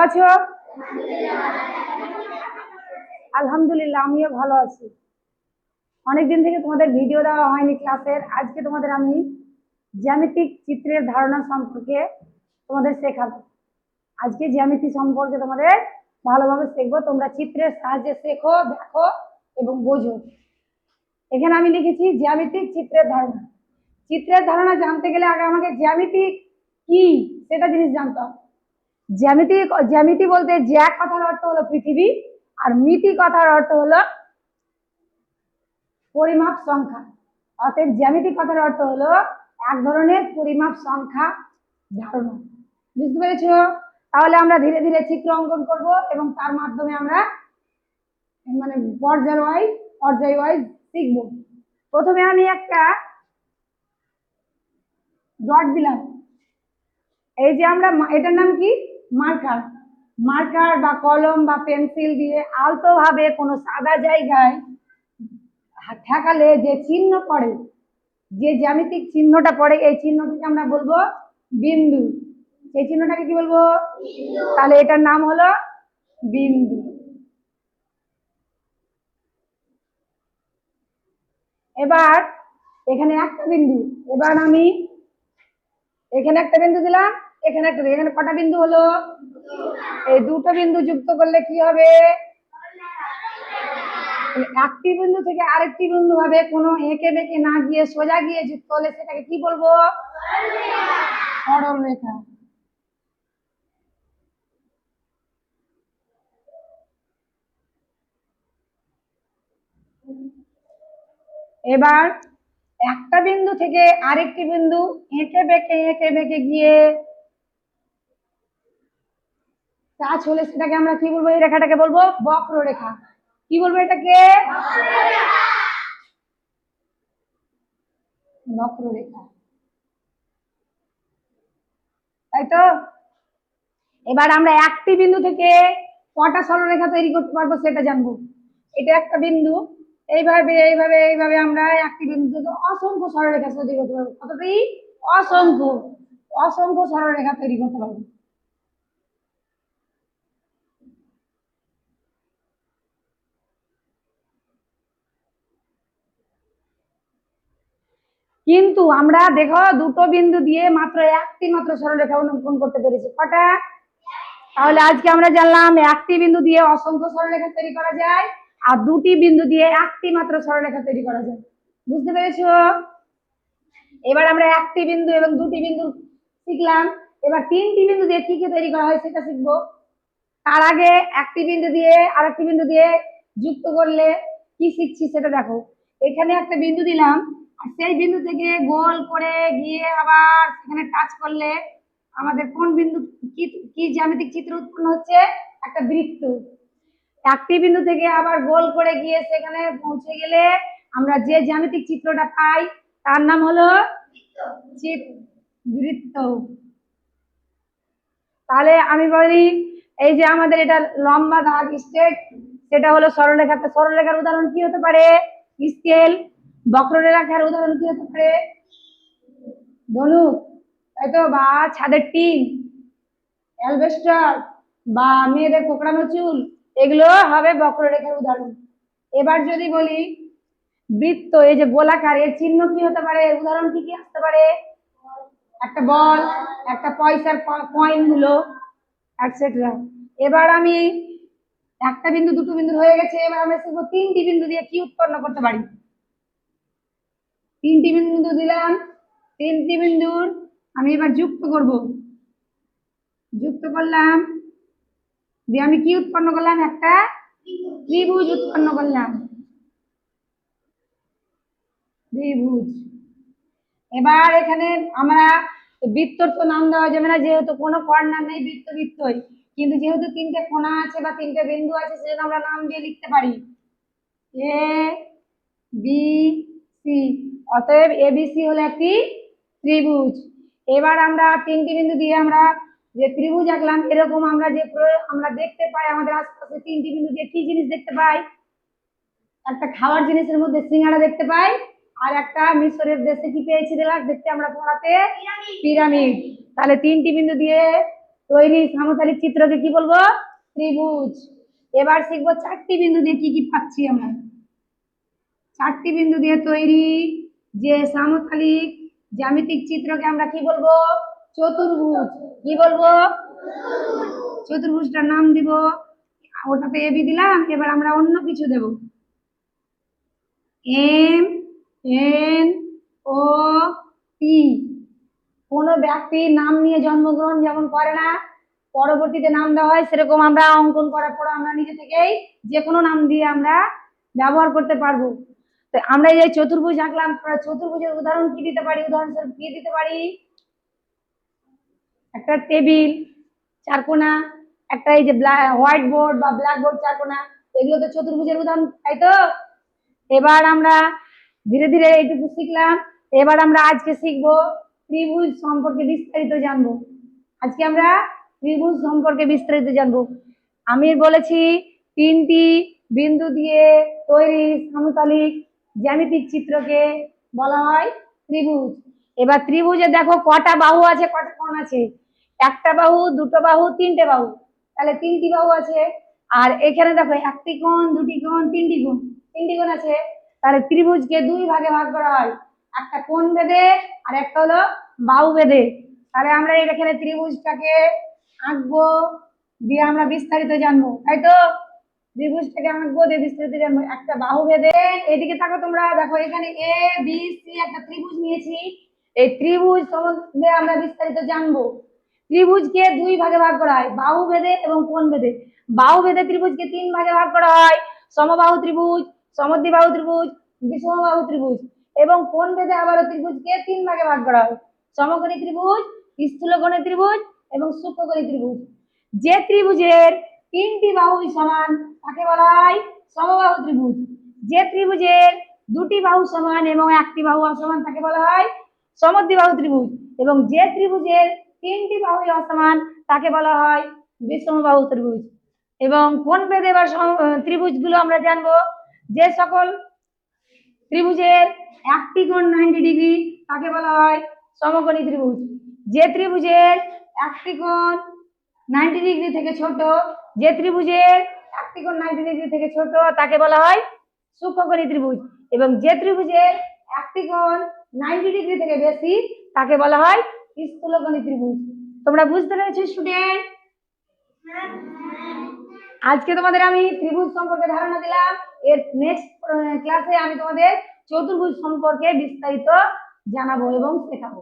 আছো? আলহামদুলিল্লাহ, আমিও ভালো আছি। অনেকদিন থেকে তোমাদের ভিডিও দেওয়া হয়নি ক্লাসের। আজকে তোমাদের আমি জ্যামিতিক চিত্রের ধারণা সম্পর্কে তোমাদের শেখাবো। আজকে জ্যামিতি সম্পর্কে তোমাদের ভালোভাবে শিখবো। তোমরা চিত্রের সাহায্যে শেখো, দেখো এবং বোঝো। এখানে আমি লিখেছি জ্যামিতিক চিত্রের ধারণা। চিত্রের ধারণা জানতে গেলে আগে আমাকে জ্যামিতিক কি সেটা জিনিস জানতে হবে। জ্যামিতি বলতে জ্যা কথার অর্থ হলো পৃথিবী, আর মিতি কথার অর্থ হলো পরিমাপ সংখ্যা। অতএব জ্যামিতি কথার অর্থ হলো এক ধরনের পরিমাপ সংখ্যা ধারণা। বুঝতে পেরেছো? তাহলে আমরা ধীরে ধীরে চিত্র অঙ্কন করব এবং তার মাধ্যমে আমরা মানে পর্যায় ওয়াইজ শিখব। প্রথমে আমি একটা ডট দিলাম। এই যে আমরা এটার নাম কি? মার্কার। মার্কার বা কলম বা পেন্সিল দিয়ে আলতো ভাবে কোনো সাদা জায়গায় ঠেকালে যে চিহ্ন পড়ে, যে জ্যামিতিক চিহ্নটা পড়ে, এই চিহ্নটাকে আমরা বলবো বিন্দু। এই চিহ্নটাকে কি বলবো? তাহলে এটার নাম হলো বিন্দু। এবার এখানে একটা বিন্দু, এবার আমি এখানে একটা বিন্দু দিলাম, এখানে একটা, এখানে কটা বিন্দু হলো? এই দুটো বিন্দু যুক্ত করলে কি হবে? একটি বিন্দু থেকে আরেকটি বিন্দু হবে কোনো এঁকে বেঁকে না গিয়ে সোজা গিয়ে যুক্ত হলে সেটাকে কি বলবো? সরল রেখা। এবার একটা বিন্দু থেকে আরেকটি বিন্দু এঁকে বেঁকে গিয়ে টাচ হলে সেটাকে আমরা কি বলবো? এই রেখাটাকে বলবো বক্ররেখা। কি বলবো এটাকে? বক্ররেখা। তাই তো? এবার আমরা একটি বিন্দু থেকে কটা সরলরেখা তৈরি করতে পারবো সেটা জানবো। এটা একটা বিন্দু, এইভাবে এইভাবে এইভাবে আমরা একটি বিন্দু থেকে অসংখ্য সরলরেখা তৈরি করতে পারবো। কতটি? অসংখ্য অসংখ্য সরলরেখা তৈরি করতে পারবো। কিন্তু আমরা দেখো দুটো বিন্দু দিয়ে মাত্র একটি মাত্র সরলরেখা অঙ্কন করতে পেরেছি। কটা? তাহলে আজকে আমরা জানলাম একটি বিন্দু দিয়ে অসংখ্য সরলরেখা তৈরি করা যায়, আর দুটি বিন্দু দিয়ে একটি মাত্র সরলরেখা তৈরি করা যায়। বুঝতে পেরেছো? এবার আমরা একটি বিন্দু এবং দুটি বিন্দু শিখলাম। এবার তিনটি বিন্দু দিয়ে কি কি তৈরি করা হয় সেটা শিখবো। তার আগে একটি বিন্দু দিয়ে আরেকটি বিন্দু দিয়ে যুক্ত করলে কি শিখছি সেটা দেখো। এখানে একটা বিন্দু দিলাম, আর সেই বিন্দু থেকে গোল করে গিয়ে আবার সেখানে টাচ করলে আমাদের কোন বিন্দু কি কি জ্যামিতিক চিত্র উৎপন্ন হচ্ছে? একটা বৃত্ত। একটি বিন্দু থেকে আবার গোল করে গিয়ে সেখানে পৌঁছে গেলে আমরা যে জ্যামিতিক চিত্রটা পাই তার নাম হলো বৃত্ত। তাহলে আমি বলি এই যে আমাদের এটা লম্বা দাগ স্ট্রেট, সেটা হলো সরলরেখা। সরলরেখার উদাহরণ কি হতে পারে? স্কেল। বক্ররেখার উদাহরণ কি হতে পারে? ধনুক, তাই তো? বা ছাদের টিন, অ্যালবেস্টার, বা মেয়েদের কোকড়ানো চুল, এগুলো হবে বক্ররেখার উদাহরণ। এবার যদি বলি বৃত্ত, এই যে গোলাকার, এর চিহ্ন কি হতে পারে? উদাহরণ কি কি আসতে পারে? একটা বল, একটা পয়সার কয়েন গুলো, এটসেট্রা। এবার আমি একটা বিন্দু দুটো বিন্দু হয়ে গেছে, এবার আমরা শিখবো তিনটি বিন্দু দিয়ে কি উৎপন্ন করতে পারি। তিনটি বিন্দু দিলাম, তিনটি বিন্দুর আমি এবার যুক্ত করব। যুক্ত করলাম দিয়ে আমি কি উৎপন্ন করলাম? একটা ত্রিভুজ উৎপন্ন করলাম। ত্রিভুজ। এবার এখানে আমরা বৃত্তর তো নাম দেওয়া যাবে না, যেহেতু কোনো কর্নার নেই, বৃত্ত বৃত্তই। কিন্তু যেহেতু তিনটে কোণা আছে বা তিনটে বিন্দু আছে, সেজন্য আমরা নাম দিয়ে লিখতে পারি এ বি সি। অতএব এবিসি হলো একটি ত্রিভুজ। এবার আমরা তিনটি বিন্দু দিয়ে আমরা যে ত্রিভুজ আঁকলাম, এরকম আমরা যে আমরা দেখতে পাই আমাদের আশপাশে তিনটি বিন্দু দিয়ে কি জিনিস দেখতে পাই? একটা খাওয়ার জিনিসের মধ্যে সিঙ্গাড়া দেখতে পাই, আর একটা মিশরের দেশে কি পেয়েছি দেখতে আমরা পড়াতে? পিরামিড। তাহলে তিনটি বিন্দু দিয়ে তৈরি সমতালিক চিত্রকে কি বলবো? ত্রিভুজ। এবার শিখবো চারটি বিন্দু দিয়ে কি কি পাচ্ছি আমরা। চারটি বিন্দু দিয়ে তৈরি যে সমতালিক জ্যামিতিক চিত্রকে আমরা কি বলবো? চতুর্ভুজ। কি বলবো? চতুর্ভুজটার নাম দিব, ওটাতে এবি দিলাম, এবার আমরা অন্য কিছু দেব। M N O P. কোনো ব্যক্তির নাম নিয়ে জন্মগ্রহণ যেমন করে না, পরবর্তীতে নাম দেওয়া হয়, সেরকম আমরা অঙ্কন করার পর আমরা নিজে থেকেই যে কোনো নাম দিয়ে আমরা ব্যবহার করতে পারবো। তো আমরা এই যে চতুর্ভুজ আঁকলাম, চতুর্ভুজের উদাহরণ কি দিতে পারি? উদাহরণস্বরূপ কি দিতে পারি? একটা টেবিল চারকোনা, একটা এই যে হোয়াইট বোর্ড বা ব্ল্যাক বোর্ড চারকোনা, এগুলো তো চতুর্ভুজের উদাহরণ, তাই তো? এবার আমরা ধীরে ধীরে এইটুকু শিখলাম। এবার আমরা আজকে শিখবো ত্রিভুজ সম্পর্কে বিস্তারিত জানবো। আজকে আমরা ত্রিভুজ সম্পর্কে বিস্তারিত জানবো। আমি বলেছি তিনটি বিন্দু দিয়ে তৈরি সমতলিক জ্যামিতিক চিত্রকে বলা হয় ত্রিভুজ। এবার ত্রিভুজে দেখো কটা বাহু আছে, কটা কোণ আছে? একটা বাহু, দুটো বাহু, তিনটে বাহু, তাহলে তিনটি বাহু আছে। আর এখানে দেখো একটি কোণ, দুটি কোণ, তিনটি কোণ আছে। তাহলে ত্রিভুজকে দুই ভাগে ভাগ করা হয়, একটা কোণ বেঁধে আর একটা হলো বাহু বেঁধে। তাহলে আমরা এখানে ত্রিভুজটাকে আঁকবো, দিয়ে আমরা বিস্তারিত জানবো, তাই তো? ত্রিভুজটাকে আঁকবো, দিয়ে বিস্তারিত জানবো। একটা বাহু বেঁধে, এদিকে থাকো তোমরা, দেখো এখানে এ বি সি একটা ত্রিভুজ নিয়েছি। এই ত্রিভুজ সম্বন্ধে আমরা বিস্তারিত জানবো। ত্রিভুজকে দুই ভাগে ভাগ করা হয়, বাহু বেঁধে এবং কোণ বেঁধে। বাহু বেঁধে ত্রিভুজকে তিন ভাগে ভাগ করা হয়, সমবাহু ত্রিভুজ, সমদ্বিবাহু ত্রিভুজ, বিষমবাহু ত্রিভুজ। এবং কোণ বেঁধে আবারও ত্রিভুজকে তিন ভাগে ভাগ করা হয়, সমকোণী ত্রিভুজ, স্থূলকোণী ত্রিভুজ এবং সূক্ষ্মকোণী ত্রিভুজ। যে ত্রিভুজের তিনটি বাহু সমান তাকে বলা হয় সমবাহু ত্রিভুজ। যে ত্রিভুজের দুটি বাহু সমান এবং একটি বাহু অসমান তাকে বলা হয় সমদ্বিবাহু ত্রিভুজ। এবং যে ত্রিভুজের তিনটি বাহু অসমান তাকে বলা হয় বিষমবাহু ত্রিভুজ। এবং কোণ বেঁধে বা ত্রিভুজগুলো আমরা জানবো। যে সকল ত্রিভুজের একটি কোণ 90 ডিগ্রি তাকে বলা হয় সমকোণী ত্রিভুজ। যে ত্রিভুজের একটি কোণ 90 ডিগ্রি থেকে ছোট, যে ত্রিভুজের একটি কোণ 90 ডিগ্রি থেকে ছোট তাকে বলা হয় সূক্ষ্মকোণী ত্রিভুজ। এবং যে ত্রিভুজের একটি কোণ 90 ডিগ্রি থেকে বেশি তাকে বলা হয় স্থূলকোণী ত্রিভুজ। তোমরা বুঝতে পেরেছো স্টুডেন্ট? আজকে তোমাদের আমি ত্রিভুজ সম্পর্কে ধারণা দিলাম। এর নেক্সট ক্লাসে আমি তোমাদের চতুর্ভুজ সম্পর্কে বিস্তারিত জানাবো এবং শেখাবো।